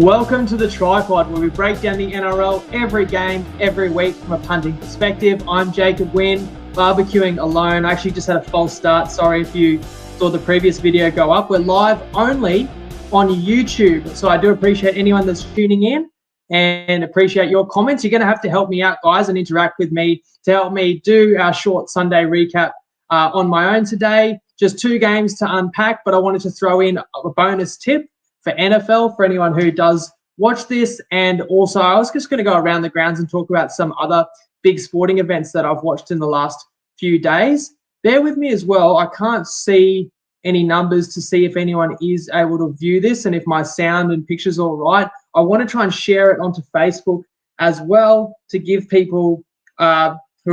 Welcome to the Tripod, where we break down the NRL every game, every week from a punting perspective. I'm Jacob Wynn, barbecuing alone. I actually just had a false start. Sorry if you saw the previous video go up. We're live only on YouTube, so I do appreciate anyone that's tuning in and appreciate your comments. You're going to have to help me out, guys, and interact with me to help me do our short Sunday recap on my own today. Just two games to unpack, but I wanted to throw in a bonus tip for NFL for anyone who does watch this. And also, I was just going to go around the grounds and talk about some other big sporting events that I've watched in the last few days. Bear with me as well. I can't see any numbers to see if anyone is able to view this and if my sound and picture's all right. I want to try and share it onto Facebook as well to give people who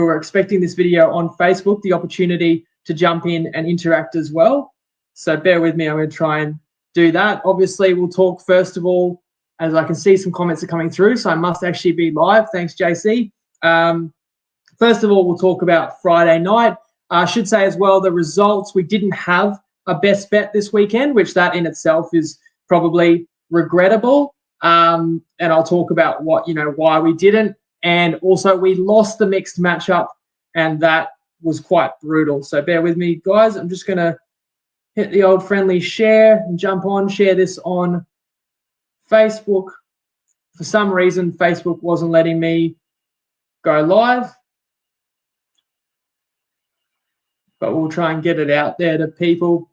are expecting this video on Facebook the opportunity to jump in and interact as well. So bear with me. I'm going to try and do that. Obviously, we'll talk first of all, as I can see some comments are coming through, so I must actually be live. Thanks, JC. First of all, we'll talk about Friday night. I should say as well, the results, we didn't have a best bet this weekend, which that in itself is probably regrettable. And I'll talk about why we didn't. And also we lost the mixed matchup, and that was quite brutal. So bear with me, guys. I'm just going to hit the old friendly share and share this on Facebook. For some reason, Facebook wasn't letting me go live, but we'll try and get it out there to people.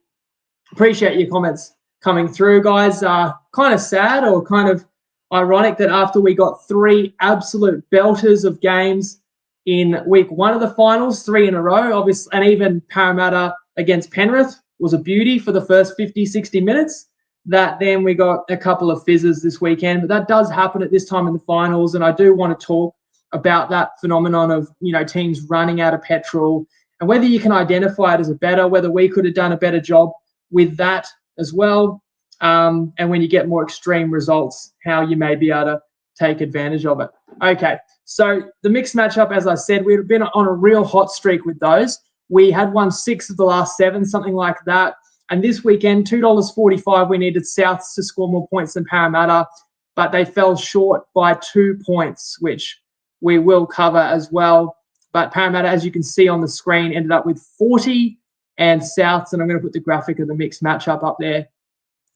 Appreciate your comments coming through, guys. Kind of sad or kind of ironic that after we got three absolute belters of games in week one of the finals, 3 in a row, obviously, and even Parramatta against Penrith was a beauty for the first 50, 60 minutes, that then we got a couple of fizzes this weekend. But that does happen at this time in the finals, and I do want to talk about that phenomenon of, teams running out of petrol and whether you can identify it as a better, whether we could have done a better job with that as well, and when you get more extreme results, how you may be able to take advantage of it. Okay, so the mixed matchup, as I said, we've been on a real hot streak with those. We had won 6 of the last 7, something like that. And this weekend, $2.45, we needed Souths to score more points than Parramatta, but they fell short by 2 points, which we will cover as well. But Parramatta, as you can see on the screen, ended up with 40, and Souths, and I'm going to put the graphic of the mixed matchup up there.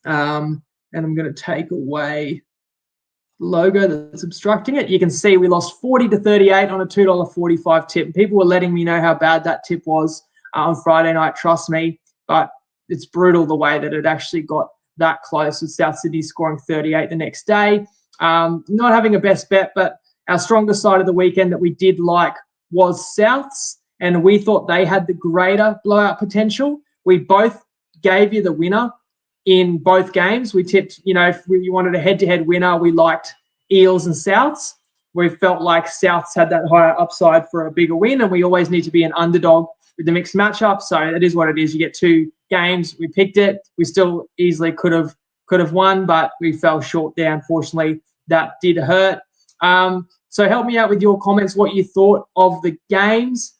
And I'm going to take away the logo that's obstructing it. You can see we lost 40-38 on a $2.45 tip. People were letting me know how bad that tip was on Friday night, trust me. But it's brutal the way that it actually got that close, with South Sydney scoring 38 the next day. Not having a best bet, but our strongest side of the weekend that we did like was Souths, and we thought they had the greater blowout potential. We both gave you the winner in both games. We tipped, if you wanted a head-to-head winner, we liked Eels and Souths. We felt like Souths had that higher upside for a bigger win, and we always need to be an underdog with the mixed matchup. So it is what it is. You get 2 games. We picked it. We still easily could have won, but we fell short there. Unfortunately, that did hurt. So help me out with your comments, what you thought of the games,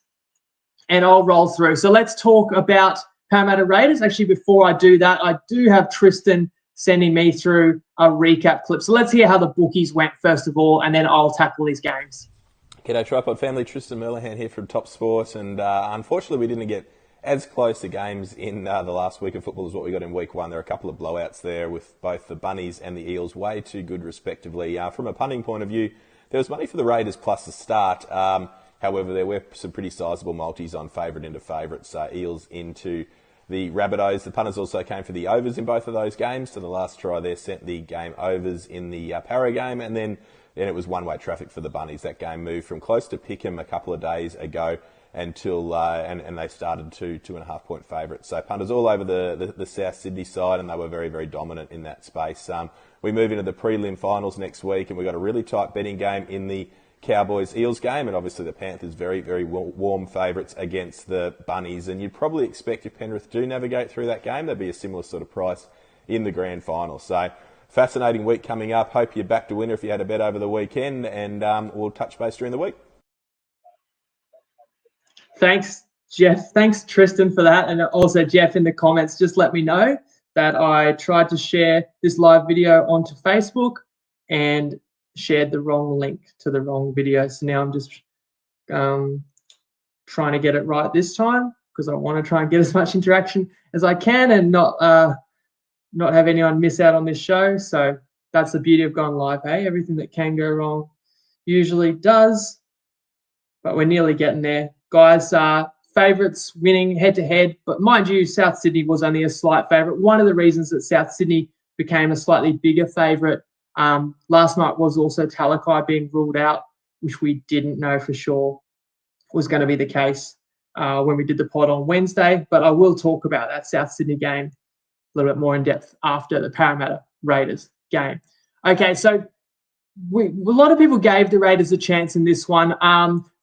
and I'll roll through. So let's talk about Parramatta Raiders. Actually, before I do that, I do have Tristan sending me through a recap clip. So let's hear how the bookies went first of all, and then I'll tackle these games. G'day Tripod family, Tristan Merlihan here from Top Sport, and unfortunately we didn't get as close to games in the last week of football as what we got in week one. There are a couple of blowouts there with both the Bunnies and the Eels, way too good respectively. From a punting point of view, there was money for the Raiders plus the start. However, there were some pretty sizable multis on favourite into favourites. Eels into the Rabbitohs. The punters also came for the overs in both of those games. So the last try there sent the game overs in the Parra game, and then it was one-way traffic for the Bunnies. That game moved from close to Pickham a couple of days ago until and they started 2.5 point favourites. So punters all over the South Sydney side, and they were very, very dominant in that space. We move into the prelim finals next week, and we've got a really tight betting game in the Cowboys-Eels game, and obviously the Panthers very, very warm favourites against the Bunnies. And you'd probably expect if Penrith do navigate through that game, there'd be a similar sort of price in the grand final. So fascinating week coming up. Hope you're back to winner if you had a bet over the weekend, and we'll touch base during the week. Thanks, Jeff. Thanks, Tristan, for that. And also, Jeff, in the comments, just let me know that I tried to share this live video onto Facebook. and shared the wrong link to the wrong video. So now I'm just trying to get it right this time, because I want to try and get as much interaction as I can and not have anyone miss out on this show. So that's the beauty of going live, hey? Everything that can go wrong usually does, but we're nearly getting there. Guys, favourites winning head-to-head, but mind you, South Sydney was only a slight favourite. One of the reasons that South Sydney became a slightly bigger favourite last night was also Talakai being ruled out, which we didn't know for sure was going to be the case when we did the pod on Wednesday. But I will talk about that South Sydney game a little bit more in depth after the Parramatta Raiders game. Okay, so a lot of people gave the Raiders a chance in this one.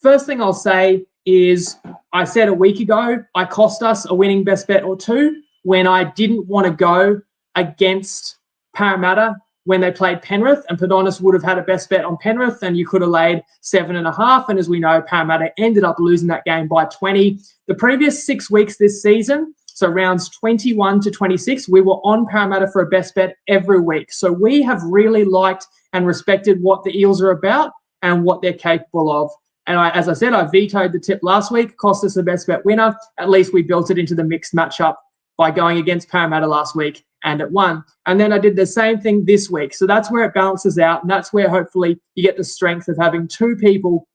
First thing I'll say is I said a week ago I cost us a winning best bet or two when I didn't want to go against Parramatta when they played Penrith, and Padonis would have had a best bet on Penrith, and you could have laid 7.5. And as we know, Parramatta ended up losing that game by 20. The previous 6 weeks this season, so rounds 21 to 26, we were on Parramatta for a best bet every week. So we have really liked and respected what the Eels are about and what they're capable of. And as I said, I vetoed the tip last week, cost us a best bet winner. At least we built it into the mixed matchup by going against Parramatta last week, and it won. And then I did the same thing this week. So that's where it balances out, and that's where hopefully you get the strength of having two people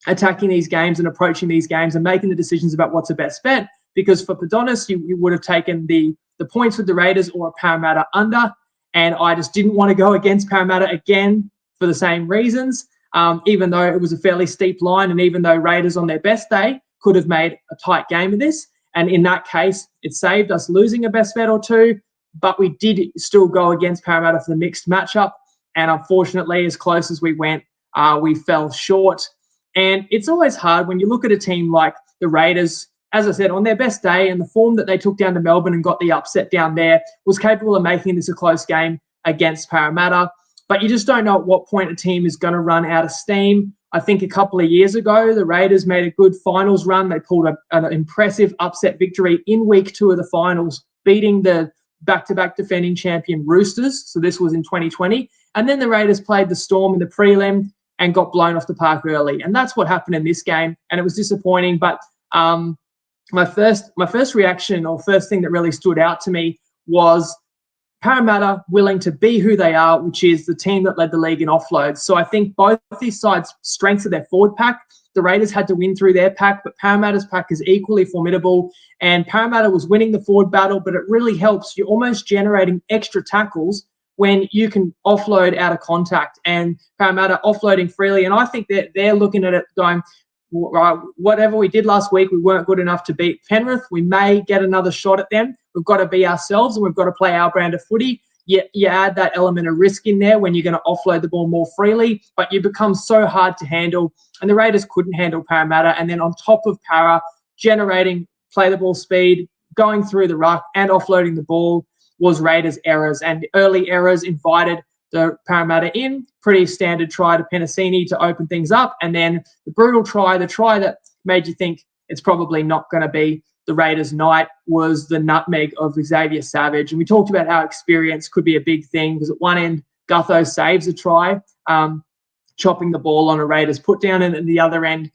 attacking these games and approaching these games and making the decisions about what's the best bet. Because for Padonis, you would have taken the points with the Raiders or a Parramatta under, and I just didn't want to go against Parramatta again for the same reasons, even though it was a fairly steep line, and even though Raiders on their best day could have made a tight game of this. And in that case, it saved us losing a best bet or two, but we did still go against Parramatta for the mixed matchup. And unfortunately, as close as we went, we fell short. And it's always hard when you look at a team like the Raiders, as I said, on their best day, and the form that they took down to Melbourne and got the upset down there was capable of making this a close game against Parramatta. But you just don't know at what point a team is going to run out of steam. I think a couple of years ago, the Raiders made a good finals run. They pulled an impressive upset victory in week 2 of the finals, beating the back-to-back defending champion Roosters. So this was in 2020. And then the Raiders played the Storm in the prelim and got blown off the park early. And that's what happened in this game. And it was disappointing. But my first reaction, or first thing that really stood out to me, was Parramatta willing to be who they are, which is the team that led the league in offloads. So I think both these sides' strengths of their forward pack, the Raiders had to win through their pack, but Parramatta's pack is equally formidable. And Parramatta was winning the forward battle, but it really helps. You're almost generating extra tackles when you can offload out of contact, and Parramatta offloading freely. And I think that they're looking at it going, right, whatever we did last week, we weren't good enough to beat Penrith. We may get another shot at them. We've got to be ourselves, and we've got to play our brand of footy. You add that element of risk in there when you're going to offload the ball more freely, but you become so hard to handle. And the Raiders couldn't handle Parramatta. And then on top of Para, generating play the ball speed, going through the ruck and offloading the ball was Raiders' errors. And early errors invited the Parramatta in. Pretty standard try to Penasini to open things up. And then the brutal try, the try that made you think it's probably not going to be the Raiders' night, was the nutmeg of Xavier Savage. And we talked about how experience could be a big thing, because at one end, Gutho saves a try, chopping the ball on a Raiders put down, and at the other end,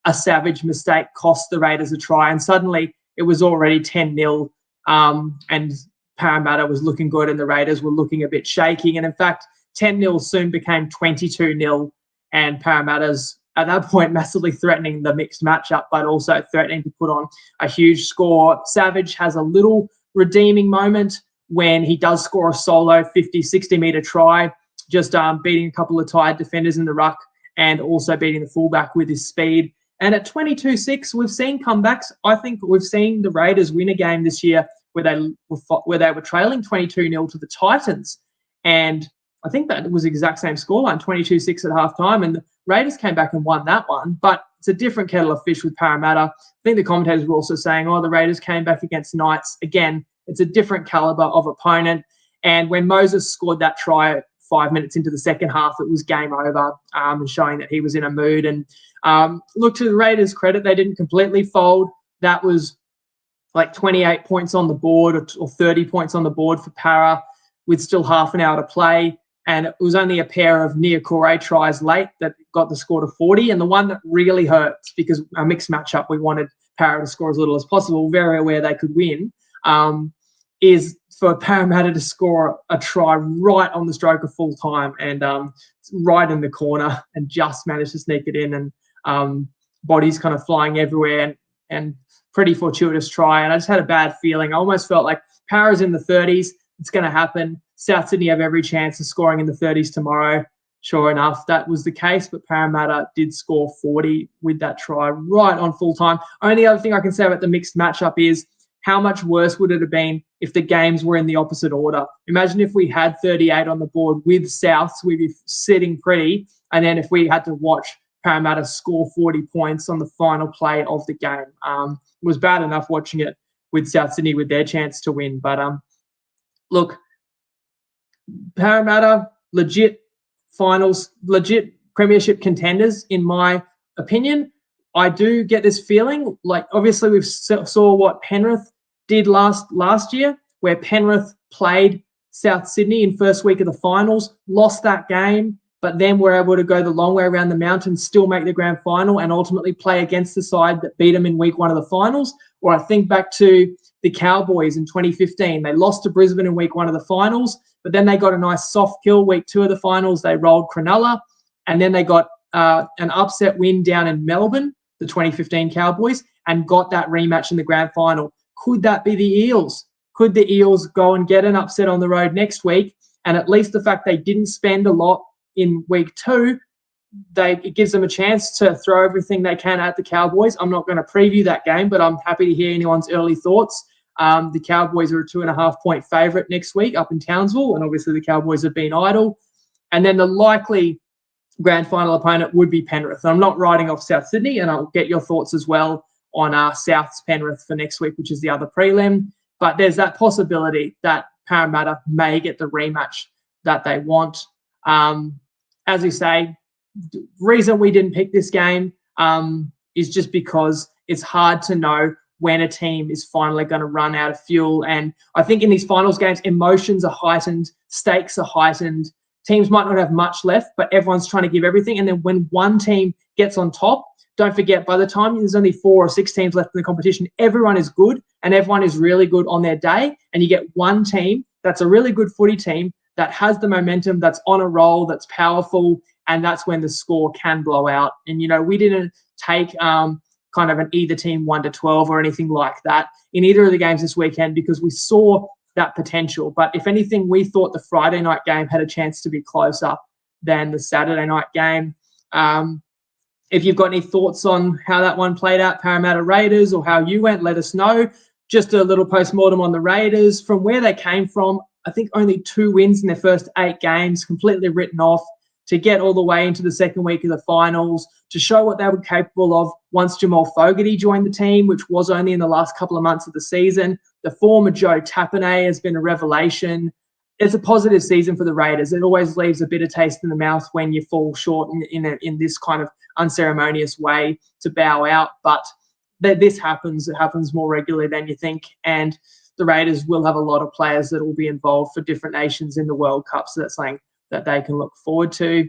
a Savage mistake cost the Raiders a try. And suddenly it was already 10-0, and Parramatta was looking good and the Raiders were looking a bit shaking. And in fact, 10-0 soon became 22-0, and Parramatta's at that point massively threatening the mixed matchup, but also threatening to put on a huge score. Savage has a little redeeming moment when he does score a solo 50, 60-metre try, just beating a couple of tired defenders in the ruck and also beating the fullback with his speed. And at 22-6, we've seen comebacks. I think we've seen the Raiders win a game this year where they were trailing 22-0 to the Titans. And I think that was the exact same scoreline, 22-6 at halftime, and the Raiders came back and won that one. But it's a different kettle of fish with Parramatta. I think the commentators were also saying, the Raiders came back against Knights. Again, it's a different caliber of opponent. And when Moses scored that try 5 minutes into the second half, it was game over, and showing that he was in a mood. And look, to the Raiders' credit, they didn't completely fold. That was like 28 points on the board or 30 points on the board for Para with still half an hour to play. And it was only a pair of Niokore tries late that got the score to 40. And the one that really hurts, because a mixed matchup, we wanted Parra to score as little as possible, very aware they could win, is for Parramatta to score a try right on the stroke of full time and right in the corner and just managed to sneak it in, and bodies kind of flying everywhere and pretty fortuitous try. And I just had a bad feeling. I almost felt like Parra's in the 30s. It's going to happen. South Sydney have every chance of scoring in the 30s tomorrow. Sure enough, that was the case, but Parramatta did score 40 with that try right on full time. Only other thing I can say about the mixed matchup is how much worse would it have been if the games were in the opposite order? Imagine if we had 38 on the board with Souths, we'd be sitting pretty, and then if we had to watch Parramatta score 40 points on the final play of the game. It was bad enough watching it with South Sydney with their chance to win. But look, Parramatta, legit finals, legit premiership contenders, in my opinion. I do get this feeling, like obviously we saw what Penrith did last year, where Penrith played South Sydney in first week of the finals, lost that game, but then were able to go the long way around the mountain, still make the grand final, and ultimately play against the side that beat them in week one of the finals. Or I think back to the Cowboys in 2015. They lost to Brisbane in week one of the finals, but then they got a nice soft kill week two of the finals. They rolled Cronulla, and then they got an upset win down in Melbourne, the 2015 Cowboys, and got that rematch in the grand final. Could that be the Eels? Could the Eels go and get an upset on the road next week? And at least the fact they didn't spend a lot in week two, it gives them a chance to throw everything they can at the Cowboys. I'm not going to preview that game, but I'm happy to hear anyone's early thoughts. The Cowboys are a 2.5-point favourite next week up in Townsville, and obviously the Cowboys have been idle. And then the likely grand final opponent would be Penrith. I'm not writing off South Sydney, and I'll get your thoughts as well on South's Penrith for next week, which is the other prelim. But there's that possibility that Parramatta may get the rematch that they want. As we say, the reason we didn't pick this game is just because it's hard to know when a team is finally going to run out of fuel. And I think in these finals games, emotions are heightened, stakes are heightened. Teams might not have much left, but everyone's trying to give everything. And then when one team gets on top, don't forget, by the time there's only 4 or 6 teams left in the competition, everyone is good and everyone is really good on their day. And you get one team that's a really good footy team that has the momentum, that's on a roll, that's powerful, and that's when the score can blow out. And, we didn't take kind of an either team 1-12 or anything like that in either of the games this weekend because we saw that potential. But if anything, we thought the Friday night game had a chance to be closer than the Saturday night game. If you've got any thoughts on how that one played out, Parramatta Raiders, or how you went, let us know. Just a little post-mortem on the Raiders. From where they came from, I think only 2 wins in their first 8 games, completely written off, to get all the way into the second week of the finals, to show what they were capable of once Jamal Fogarty joined the team, which was only in the last couple of months of the season. The former Joe Tapine has been a revelation. It's a positive season for the Raiders. It always leaves a bitter taste in the mouth when you fall short in this kind of unceremonious way to bow out. But this happens. It happens more regularly than you think. And the Raiders will have a lot of players that will be involved for different nations in the World Cup. So that's something that they can look forward to.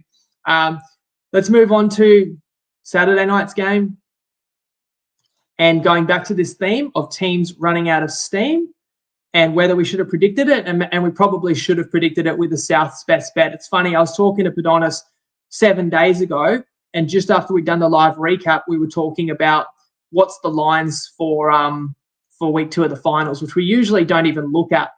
Let's move on to Saturday night's game. And going back to this theme of teams running out of steam and whether we should have predicted it, and we probably should have predicted it with the South's best bet. It's funny, I was talking to Padonis 7 days ago, and just after we'd done the live recap, we were talking about what's the lines for week 2 of the finals, which we usually don't even look at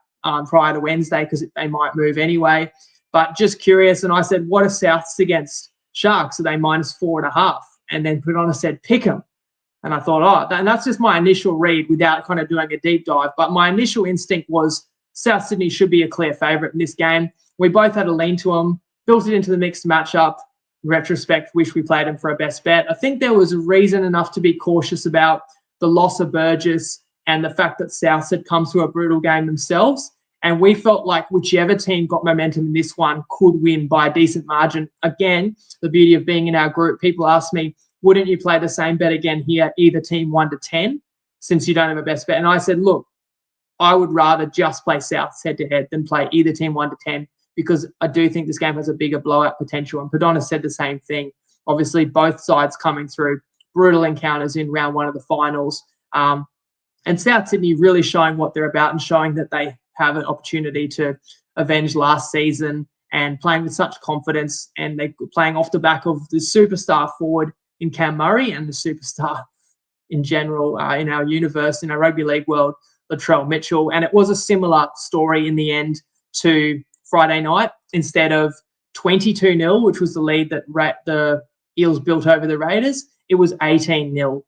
prior to Wednesday because they might move anyway. But just curious, and I said, what are Souths against Sharks? Are they -4.5? And then Padonis said, pick them. And I thought, and that's just my initial read without kind of doing a deep dive. But my initial instinct was South Sydney should be a clear favourite in this game. We both had a lean to them, built it into the mixed matchup. In retrospect, wish we played them for a best bet. I think there was reason enough to be cautious about the loss of Burgess and the fact that South had come through a brutal game themselves. And we felt like whichever team got momentum in this one could win by a decent margin. Again, the beauty of being in our group, people ask me, wouldn't you play the same bet again here, either team 1-10, since you don't have a best bet? And I said, look, I would rather just play Souths head-to-head than play either team 1-10 because I do think this game has a bigger blowout potential. And Padonna said the same thing. Obviously, both sides coming through brutal encounters in round one of the finals. And South Sydney really showing what they're about and showing that they have an opportunity to avenge last season and playing with such confidence. And they're playing off the back of the superstar forward in Cam Murray and the superstar in general in our universe, in our rugby league world, Latrell Mitchell. And it was a similar story in the end to Friday night. Instead of 22-0, which was the lead that the Eels built over the Raiders, it was 18-0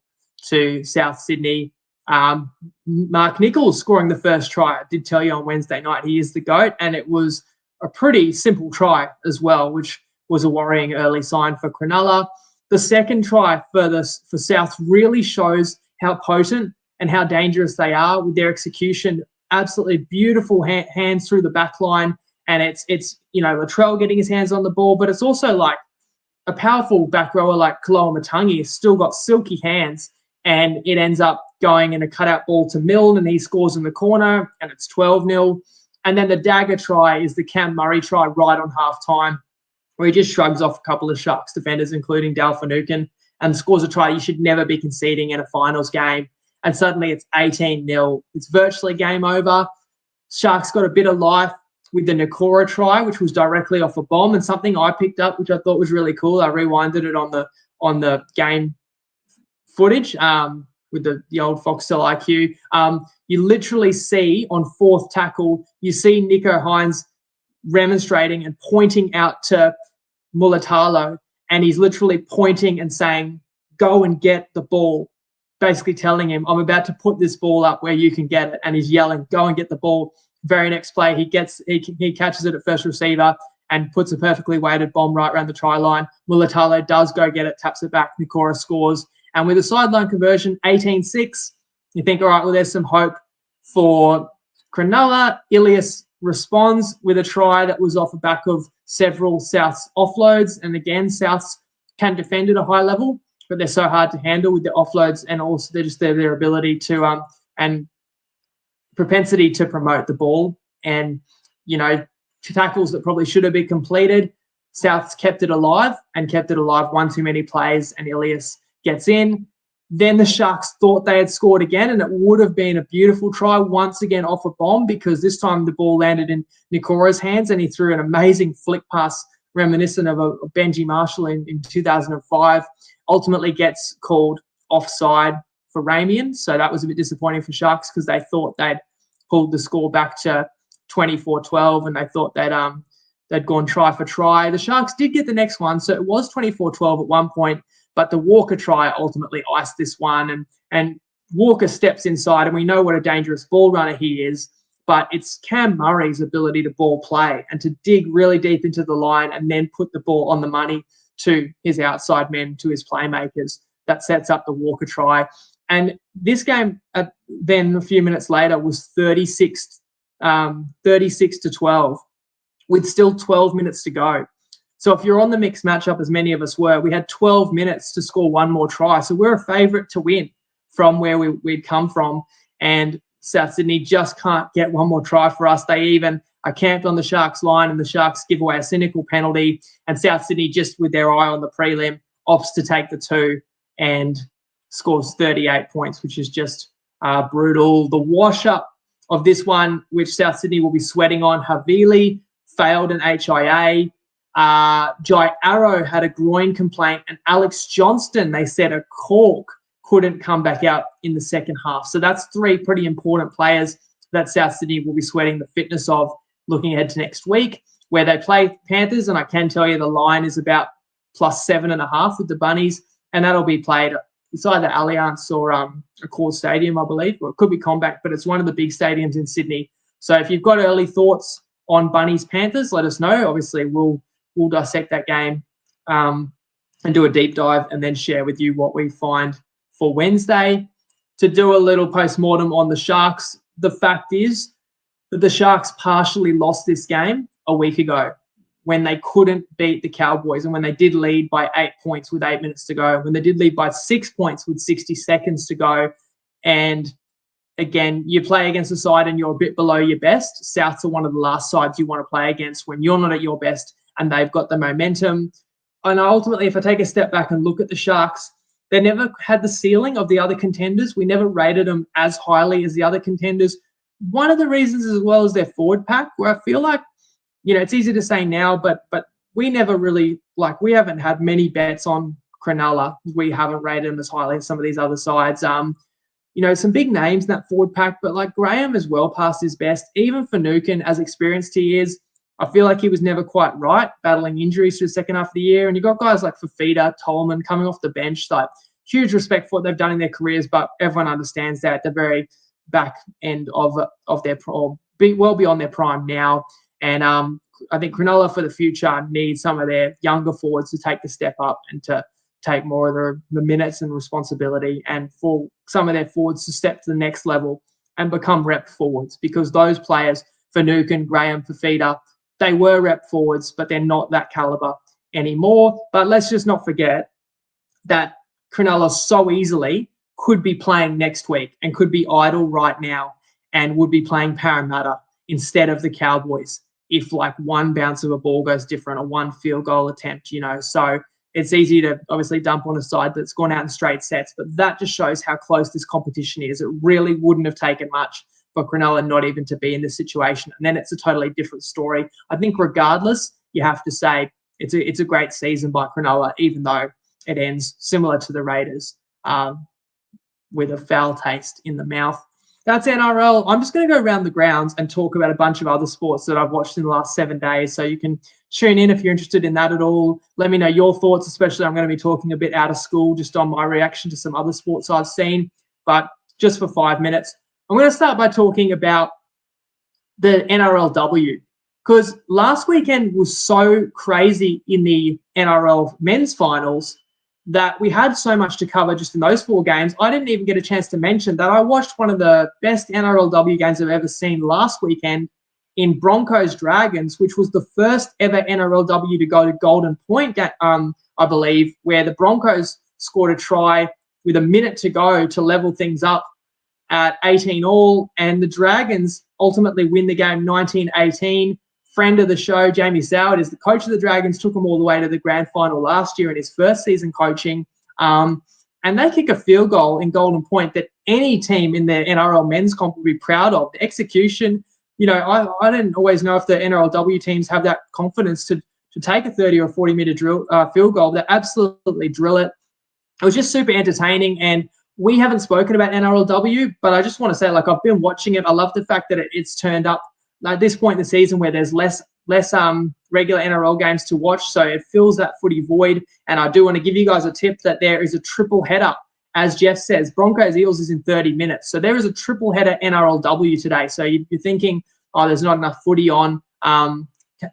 to South Sydney. Mark Nichols scoring the first try. I did tell you on Wednesday night he is the GOAT, and it was a pretty simple try as well, which was a worrying early sign for Cronulla. The second try for South really shows how potent and how dangerous they are with their execution. Absolutely beautiful hands through the back line, and it's Latrell getting his hands on the ball, but it's also like a powerful back rower like Kaloa Matangi has still got silky hands, and it ends up going in a cutout ball to Milne, and he scores in the corner, and it's 12-0. And then the dagger try is the Cam Murray try right on half-time, where he just shrugs off a couple of Sharks defenders, including Dal Finucane, and scores a try you should never be conceding in a finals game. And suddenly it's 18-0. It's virtually game over. Sharks got a bit of life with the Nakora try, which was directly off a bomb, and something I picked up, which I thought was really cool. I rewinded it on the game footage with the old Foxtel IQ. You literally see on fourth tackle, you see Nico Hines remonstrating and pointing out to Mulatalo, and he's literally pointing and saying, "Go and get the ball," basically telling him, "I'm about to put this ball up where you can get it," and he's yelling, "Go and get the ball." Very next play, he catches it at first receiver and puts a perfectly weighted bomb right around the try line. Mulatalo does go get it, taps it back, Nakora scores. And with a sideline conversion, 18-6, you think, all right, well, there's some hope for Cronulla. Ilias responds with a try that was off the back of several Souths offloads. And again, Souths can defend at a high level, but they're so hard to handle with the offloads, and also they're just their ability to and propensity to promote the ball. And, tackles that probably should have been completed, Souths kept it alive one too many plays, and Ilias gets in. Then the Sharks thought they had scored again, and it would have been a beautiful try once again off a bomb, because this time the ball landed in Nikora's hands and he threw an amazing flick pass reminiscent of a Benji Marshall in 2005. Ultimately gets called offside for Ramian. So that was a bit disappointing for Sharks, because they thought they'd pulled the score back to 24-12, and they thought they'd gone try for try. The Sharks did get the next one, so it was 24-12 at one point, but the Walker try ultimately iced this one, and Walker steps inside, and we know what a dangerous ball runner he is, but it's Cam Murray's ability to ball play and to dig really deep into the line and then put the ball on the money to his outside men, to his playmakers, that sets up the Walker try. And this game, then a few minutes later, was 36-12, with still 12 minutes to go. So if you're on the mixed matchup, as many of us were, we had 12 minutes to score one more try. So we're a favourite to win from where we'd come from. And South Sydney just can't get one more try for us. They even are camped on the Sharks line, and the Sharks give away a cynical penalty. And South Sydney, just with their eye on the prelim, opts to take the two and scores 38 points, which is just brutal. The wash-up of this one, which South Sydney will be sweating on, Havili failed an HIA. Jai Arrow had a groin complaint, and Alex Johnston, they said a cork, couldn't come back out in the second half. So that's three pretty important players that South Sydney will be sweating the fitness of looking ahead to next week, where they play Panthers. And I can tell you the line is about +7.5 with the Bunnies, and that'll be played. It's either Allianz or Accor Stadium, I believe, or it could be Combank, but it's one of the big stadiums in Sydney. So if you've got early thoughts on Bunnies Panthers, let us know. Obviously, we'll dissect that game and do a deep dive, and then share with you what we find for Wednesday. To do a little post-mortem on the Sharks, the fact is that the Sharks partially lost this game a week ago, when they couldn't beat the Cowboys, and when they did lead by 8 points with 8 minutes to go, when they did lead by 6 points with 60 seconds to go. And again, you play against a side and you're a bit below your best. Souths are one of the last sides you want to play against when you're not at your best and they've got the momentum. And ultimately, if I take a step back and look at the Sharks, they never had the ceiling of the other contenders. We never rated them as highly as the other contenders. One of the reasons as well is their forward pack, where I feel like, it's easy to say now, but we never really, we haven't had many bets on Cronulla. We haven't rated them as highly as some of these other sides. Some big names in that forward pack, but Graham is well past his best. Even Finucane, as experienced he is, I feel like he was never quite right, battling injuries through the second half of the year. And you've got guys like Fafita, Tolman coming off the bench. Huge respect for what they've done in their careers, but everyone understands that at the very back end of their well beyond their prime now. And I think Cronulla for the future needs some of their younger forwards to take the step up and to take more of the minutes and responsibility, and for some of their forwards to step to the next level and become rep forwards, because those players, Finucane, Graham, Fafita, they were rep forwards, but they're not that caliber anymore. But let's just not forget that Cronulla so easily could be playing next week and could be idle right now and would be playing Parramatta instead of the Cowboys if one bounce of a ball goes different or one field goal attempt, So it's easy to obviously dump on a side that's gone out in straight sets, but that just shows how close this competition is. It really wouldn't have taken much for Cronulla not even to be in this situation. And then it's a totally different story. I think regardless, you have to say it's a great season by Cronulla, even though it ends similar to the Raiders with a foul taste in the mouth. That's NRL. I'm just going to go around the grounds and talk about a bunch of other sports that I've watched in the last 7 days. So you can tune in if you're interested in that at all. Let me know your thoughts, especially I'm going to be talking a bit out of school just on my reaction to some other sports I've seen. But just for 5 minutes, I'm going to start by talking about the NRLW, because last weekend was so crazy in the NRL men's finals that we had so much to cover just in those 4 games. I didn't even get a chance to mention that I watched one of the best NRLW games I've ever seen last weekend in Broncos Dragons, which was the first ever NRLW to go to Golden Point, I believe, where the Broncos scored a try with a minute to go to level things up at 18-all, and the Dragons ultimately win the game 19-18. Friend of the show, Jamie Soward, is the coach of the Dragons, took them all the way to the grand final last year in his first season coaching. And they kick a field goal in Golden Point that any team in the NRL men's comp would be proud of. The execution, I didn't always know if the NRLW teams have that confidence to take a 30 or 40-meter field goal. They absolutely drill it. It was just super entertaining, and we haven't spoken about NRLW, but I just want to say, I've been watching it. I love the fact that it's turned up at this point in the season where there's less regular NRL games to watch, so it fills that footy void. And I do want to give you guys a tip that there is a triple header, as Jeff says. Broncos Eels is in 30 minutes, so there is a triple header NRLW today. So you're thinking, there's not enough footy on.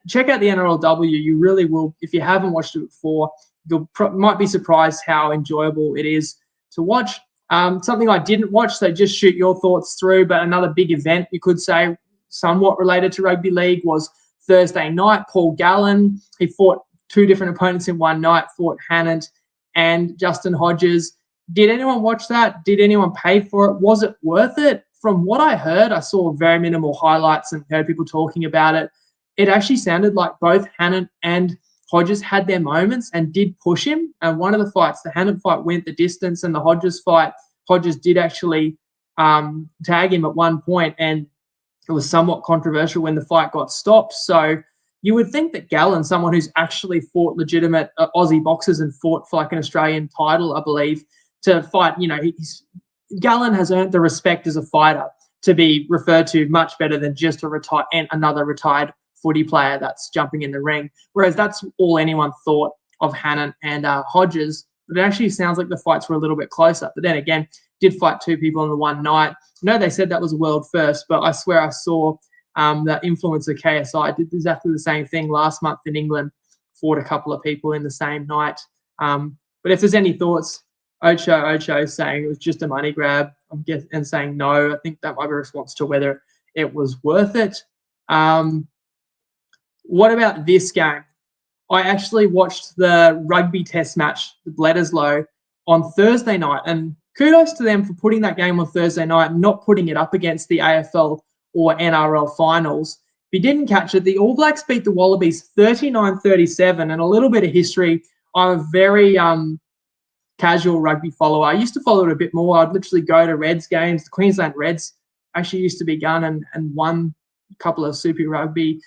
Check out the NRLW. You really will. If you haven't watched it before, you might be surprised how enjoyable it is to watch. Something I didn't watch, so just shoot your thoughts through, but another big event, you could say, somewhat related to rugby league, was Thursday night. Paul Gallen, he fought 2 different opponents in one night, fought Hannant and Justin Hodges. Did anyone watch that? Did anyone pay for it? Was it worth it? From what I heard, I saw very minimal highlights and heard people talking about it. It actually sounded like both Hannant and Hodges had their moments and did push him. And one of the fights, the Hannant fight, went the distance, and the Hodges fight, Hodges did actually tag him at one point, and it was somewhat controversial when the fight got stopped. So you would think that Gallen, someone who's actually fought legitimate Aussie boxers and fought for an Australian title, I believe, to fight, Gallen has earned the respect as a fighter to be referred to much better than just another retired footy player that's jumping in the ring. Whereas that's all anyone thought of Hannant and Hodges. But it actually sounds like the fights were a little bit closer. But then again, did fight 2 people in the one night. I know they said that was a world first, but I swear I saw that influencer KSI did exactly the same thing last month in England, fought a couple of people in the same night. But if there's any thoughts, Ocho saying it was just a money grab, and saying no. I think that might be a response to whether it was worth it. What about this game? I actually watched the rugby test match with Bledisloe on Thursday night, and kudos to them for putting that game on Thursday night, not putting it up against the AFL or NRL finals. If you didn't catch it, the All Blacks beat the Wallabies 39-37, and a little bit of history. I'm a very casual rugby follower. I used to follow it a bit more. I'd literally go to Reds games. The Queensland Reds actually used to be gun and won a couple of Super Rugby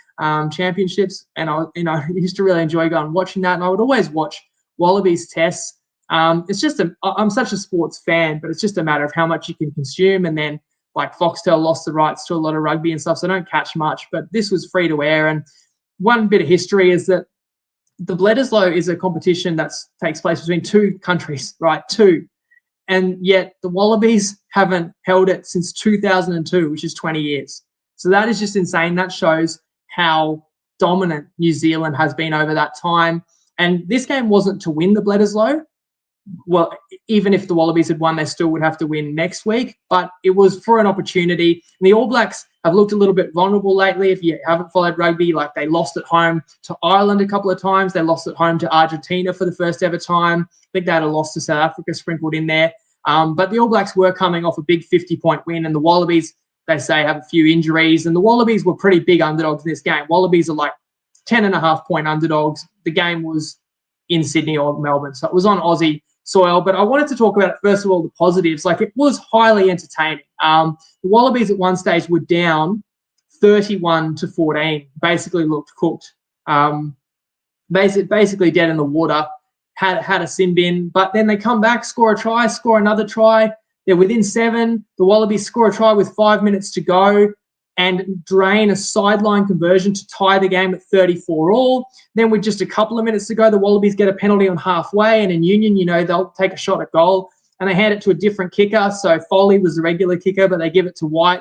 championships, and I used to really enjoy going watching that. And I would always watch Wallabies tests. It's just I'm such a sports fan, but it's just a matter of how much you can consume. And then like Foxtel lost the rights to a lot of rugby and stuff, so I don't catch much. But this was free to air. And one bit of history is that the Bledisloe is a competition that takes place between two countries, right? Two. And yet the Wallabies haven't held it since 2002, which is 20 years. So that is just insane. That shows how dominant New Zealand has been over that time. And this game wasn't to win the Bledisloe. Well, even if the Wallabies had won, they still would have to win next week. But it was for an opportunity. And the All Blacks have looked a little bit vulnerable lately. If you haven't followed rugby, like they lost at home to Ireland a couple of times. They lost at home to Argentina for the first ever time. I think they had a loss to South Africa sprinkled in there. But the All Blacks were coming off a big 50-point win. And the Wallabies, they say, have a few injuries. And the Wallabies were pretty big underdogs in this game. Wallabies are like 10.5-point underdogs. The game was in Sydney or Melbourne. So it was on Aussie soil. But I wanted to talk about, first of all, the positives. Like, it was highly entertaining. The Wallabies at one stage were down 31-14, basically looked cooked. Basically dead in the water, had a sin bin. But then they come back, score a try, score another try. They're within 7. The Wallabies score a try with 5 minutes to go and drain a sideline conversion to tie the game at 34-all. Then with just a couple of minutes to go, the Wallabies get a penalty on halfway, and in Union, they'll take a shot at goal, and they hand it to a different kicker. So Foley was the regular kicker, but they give it to White,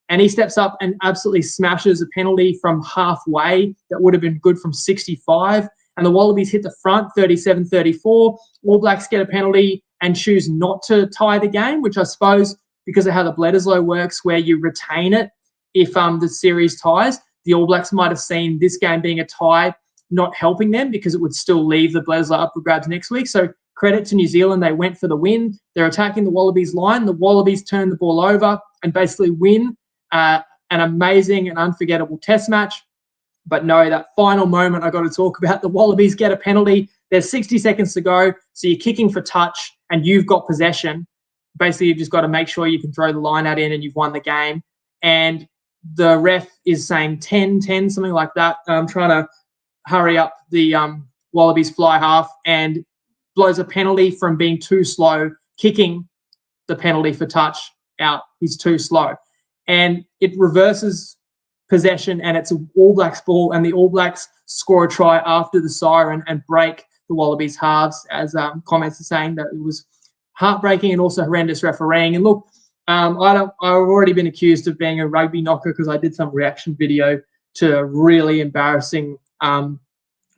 and he steps up and absolutely smashes a penalty from halfway that would have been good from 65, and the Wallabies hit the front 37-34. All Blacks get a penalty and choose not to tie the game, which I suppose, because of how the Bledisloe works, where you retain it if the series ties, the All Blacks might have seen this game being a tie not helping them, because it would still leave the Bledisloe up for grabs next week. So credit to New Zealand. They went for the win. They're attacking the Wallabies line. The Wallabies turn the ball over and basically win an amazing and unforgettable test match. But no, that final moment I got to talk about, the Wallabies get a penalty. There's 60 seconds to go. So you're kicking for touch and you've got possession. Basically, you've just got to make sure you can throw the line out in and you've won the game. And the ref is saying 10-10, something like that. I'm trying to hurry up the Wallabies fly half, and blows a penalty from being too slow, kicking the penalty for touch out. He's too slow. And it reverses possession, and it's an All Blacks ball, and the All Blacks score a try after the siren and break the Wallabies halves, as comments are saying that it was heartbreaking and also horrendous refereeing. And look, I've already been accused of being a rugby knocker because I did some reaction video to a really embarrassing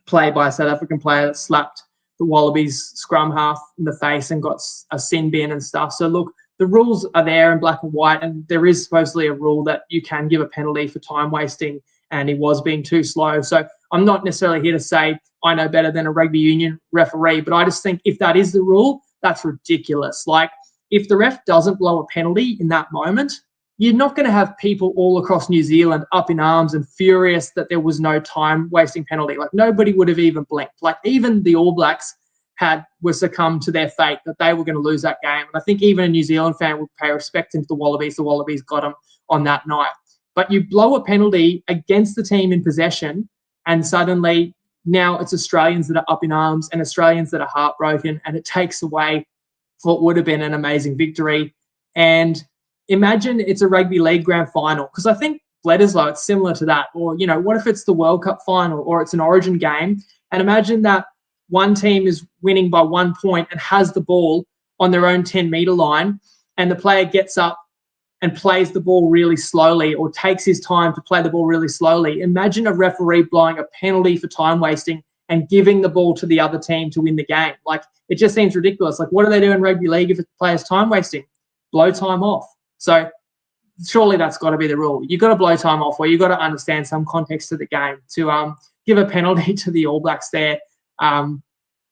play by a South African player that slapped the Wallabies scrum half in the face and got a sin bin and stuff. So look, the rules are there in black and white, and there is supposedly a rule that you can give a penalty for time wasting, and he was being too slow. So I'm not necessarily here to say I know better than a rugby union referee, but I just think if that is the rule, that's ridiculous. Like, if the ref doesn't blow a penalty in that moment, you're not going to have people all across New Zealand up in arms and furious that there was no time-wasting penalty. Like, nobody would have even blinked. Like, even the All Blacks were succumbed to their fate, that they were going to lose that game. And I think even a New Zealand fan would pay respect to the Wallabies. The Wallabies got them on that night. But you blow a penalty against the team in possession, and suddenly now it's Australians that are up in arms and Australians that are heartbroken, and it takes away what would have been an amazing victory. And imagine it's a rugby league grand final, because I think Bledisloe, it's similar to that. Or, what if it's the World Cup final or it's an origin game? And imagine that one team is winning by 1 point and has the ball on their own 10-metre line, and the player gets up and plays the ball really slowly or takes his time to play the ball really slowly. Imagine a referee blowing a penalty for time wasting and giving the ball to the other team to win the game. Like, it just seems ridiculous. Like, what do they do in rugby league if a player's time wasting? Blow time off. So surely that's got to be the rule. You've got to blow time off, or you've got to understand some context to the game. To give a penalty to the All Blacks there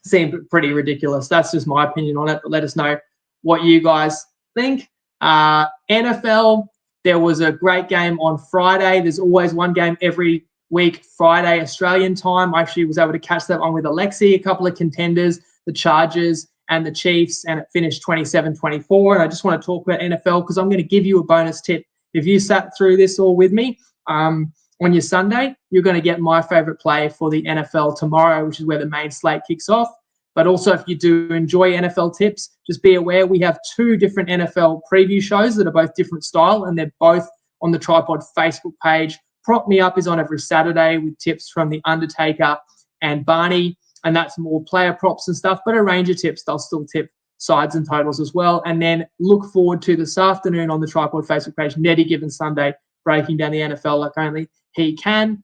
seemed pretty ridiculous. That's just my opinion on it, but let us know what you guys think. NFL, there was a great game on Friday. There's always one game every week, Friday, Australian time. I actually was able to catch that one with Alexi, a couple of contenders, the Chargers and the Chiefs, and it finished 27-24. And I just want to talk about NFL because I'm going to give you a bonus tip. If you sat through this all with me on your Sunday, you're going to get my favorite play for the NFL tomorrow, which is where the main slate kicks off. But also, if you do enjoy NFL tips, just be aware we have 2 different NFL preview shows that are both different style, and they're both on the Tripod Facebook page. Prop Me Up is on every Saturday with tips from The Undertaker and Barney, and that's more player props and stuff, but a range of tips. They'll still tip sides and totals as well. And then look forward to this afternoon on the Tripod Facebook page, Nettie Given Sunday, breaking down the NFL like only he can.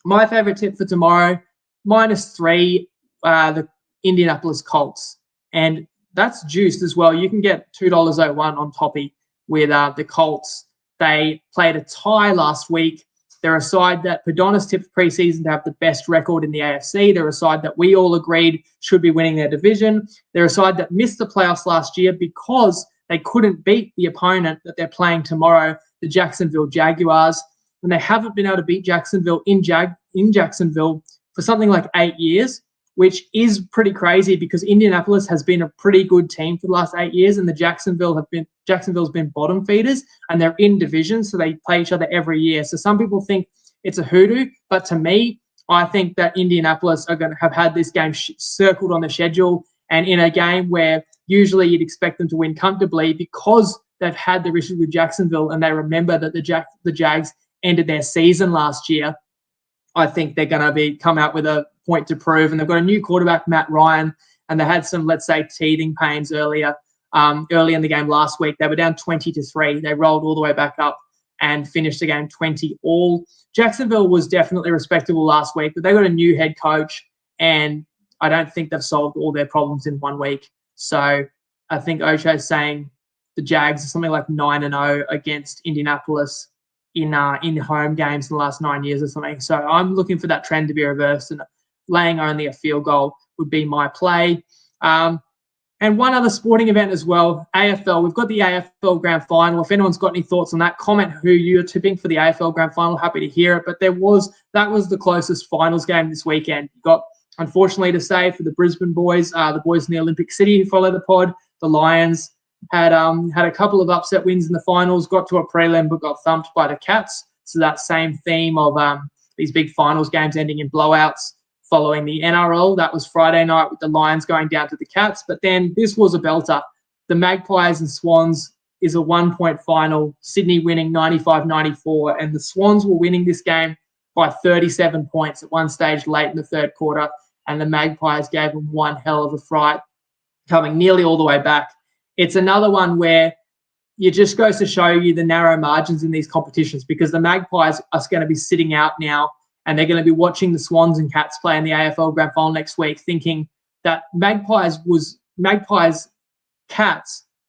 My favourite tip for tomorrow, -3, the Indianapolis Colts. And that's juiced as well. You can get $2.01 on Toppy with the Colts. They played a tie last week. They're a side that Padonis tipped preseason to have the best record in the AFC. They're a side that we all agreed should be winning their division. They're a side that missed the playoffs last year because they couldn't beat the opponent that they're playing tomorrow, the Jacksonville Jaguars. And they haven't been able to beat Jacksonville in Jacksonville for something like 8 years, which is pretty crazy because Indianapolis has been a pretty good team for the last 8 years, and the Jacksonville's been bottom feeders, and they're in division, so they play each other every year. So some people think it's a hoodoo, but to me, I think that Indianapolis are going to have had this game circled on the schedule, and in a game where usually you'd expect them to win comfortably because they've had the issue with Jacksonville, and they remember that the Jags ended their season last year. I think they're going to come out with a point to prove, and they've got a new quarterback, Matt Ryan, and they had some, let's say, teething pains early in the game last week. They were down 20-3. They rolled all the way back up and finished the game 20-all. Jacksonville was definitely respectable last week, but they got a new head coach, and I don't think they've solved all their problems in 1 week. So I think Ocho's saying the Jags are something like 9-0 against Indianapolis in home games in the last 9 years or something. So I'm looking for that trend to be reversed, and laying only a field goal would be my play. And one other sporting event as well, AFL. We've got the AFL Grand Final. If anyone's got any thoughts on that, comment who you're tipping for the AFL Grand Final. Happy to hear it. But that was the closest finals game this weekend. You got, unfortunately to say, for the Brisbane boys, the boys in the Olympic City who follow the pod, the Lions had a couple of upset wins in the finals, got to a prelim but got thumped by the Cats. So that same theme of these big finals games ending in blowouts following the NRL. That was Friday night with the Lions going down to the Cats. But then this was a belter. The Magpies and Swans is a 1-point final, Sydney winning 95-94, and the Swans were winning this game by 37 points at one stage late in the third quarter, and the Magpies gave them one hell of a fright, coming nearly all the way back. It's another one where it just goes to show you the narrow margins in these competitions, because the Magpies are going to be sitting out now, and they're going to be watching the Swans and Cats play in the AFL Grand Final next week, thinking that Magpies-Cats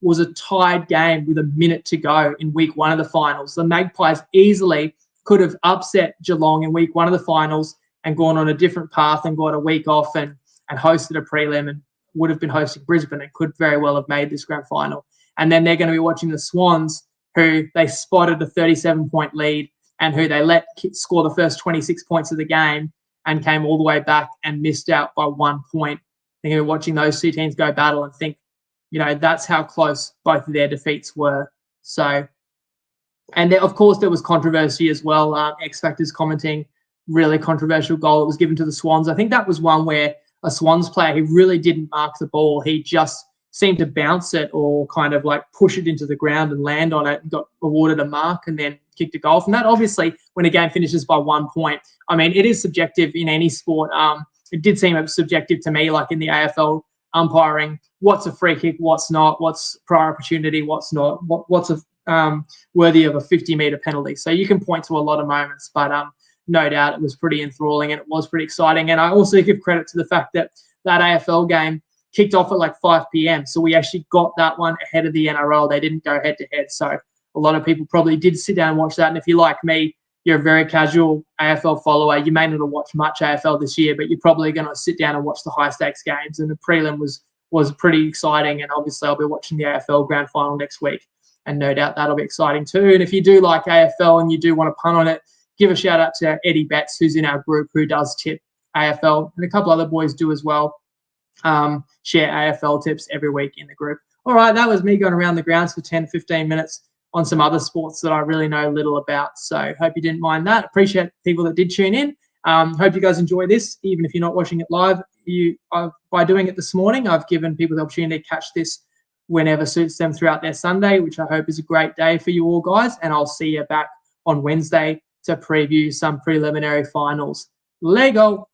was a tied game with a minute to go in week one of the finals. The Magpies easily could have upset Geelong in week one of the finals and gone on a different path and got a week off and hosted a prelim and would have been hosting Brisbane and could very well have made this grand final. And then they're going to be watching the Swans, who they spotted a 37-point lead and who they let score the first 26 points of the game and came all the way back and missed out by 1 point. They're going to be watching those two teams go battle and think, that's how close both of their defeats were. So, and of course, there was controversy as well. X Factor's commenting, really controversial goal that was given to the Swans. I think that was one where a Swans player, he really didn't mark the ball. He just seemed to bounce it or kind of like push it into the ground and land on it and got awarded a mark and then kicked a goal. And that obviously, when a game finishes by 1 point, I mean, it is subjective in any sport. It did seem subjective to me, like in the AFL umpiring, what's a free kick, what's not, what's prior opportunity, what's not, what's worthy of a 50-metre penalty. So you can point to a lot of moments, but no doubt it was pretty enthralling and it was pretty exciting. And I also give credit to the fact that that AFL game kicked off at like 5 p.m. So we actually got that one ahead of the NRL. They didn't go head-to-head. So a lot of people probably did sit down and watch that. And if you're like me, you're a very casual AFL follower. You may not have watched much AFL this year, but you're probably going to sit down and watch the high-stakes games. And the prelim was was pretty exciting. And obviously I'll be watching the AFL Grand Final next week, and no doubt that'll be exciting too. And if you do like AFL and you do want to punt on it, give a shout out to Eddie Betts, who's in our group, who does tip AFL, and a couple other boys do as well. Share AFL tips every week in the group. All right, that was me going around the grounds for 10, 15 minutes on some other sports that I really know little about. So hope you didn't mind that. Appreciate people that did tune in. Hope you guys enjoy this, even if you're not watching it live. By doing it this morning, I've given people the opportunity to catch this whenever suits them throughout their Sunday, which I hope is a great day for you all guys. And I'll see you back on Wednesday to preview some preliminary finals. Lego.